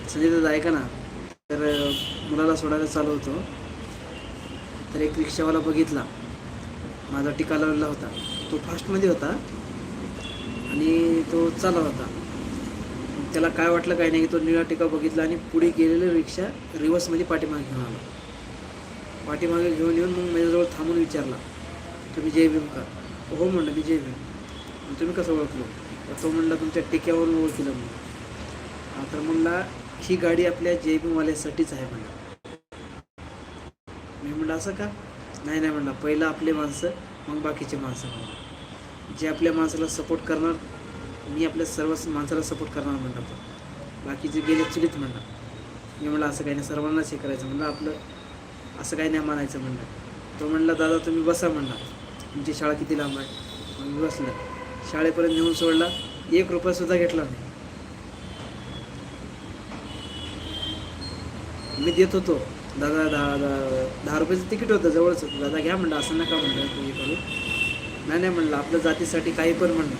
संजय दादा ऐका ना. तर मुलाला सोडायला चालू होतो, तर एक रिक्षावाला बघितला, माझा टिका लावलेला होता. तो फास्टमध्ये होता आणि तो चालला होता. त्याला काय वाटलं काय नाही, तो निळा टिका बघितला आणि पुढे गेलेलं रिक्षा रिव्हर्समध्ये पाठीमागे घेऊन आला. पाठीमागे घेऊन येऊन मग माझ्याजवळ थांबून विचारला, तुम्ही जय भीम का? हो म्हणलं, मी जय भीम. तुम्ही कसं ओळखलो? तो म्हणला, तुमच्या टिक्यावरून ओळखलं म्हणून. तर म्हणला, ही गाडी आपल्या जय भीमवाल्यासाठीच आहे म्हणलं. मी म्हणलं, असं का? नाही नाही म्हणला, पहिलं आपले माणसं मग बाकीचे माणसं म्हणलं. जे आपल्या माणसाला सपोर्ट करणार, मी आपल्या सर्व माणसाला सपोर्ट करणार म्हणलं, पण बाकीचे गेले चुलीत म्हणलं. मी म्हणलं, असं काही नाही, सर्वांनाच हे करायचं म्हणलं, आपलं असं काही नाही मानायचं म्हणलं. तो म्हणला, दादा तुम्ही बसा म्हणला, तुमची शाळा किती लांब आहे? मग मी बसलं. शाळेपर्यंत नेऊन सोडला, 1 रुपयासुद्धा घेतला नाही. मी देत होतो, दादा 10 रुपयाचं तिकीट होतं, जवळच होतं, दादा घ्या म्हणलं, असं नका म्हणलं तुम्ही करू. नाही नाही म्हणलं, आपल्या जातीसाठी काही पण म्हणलं.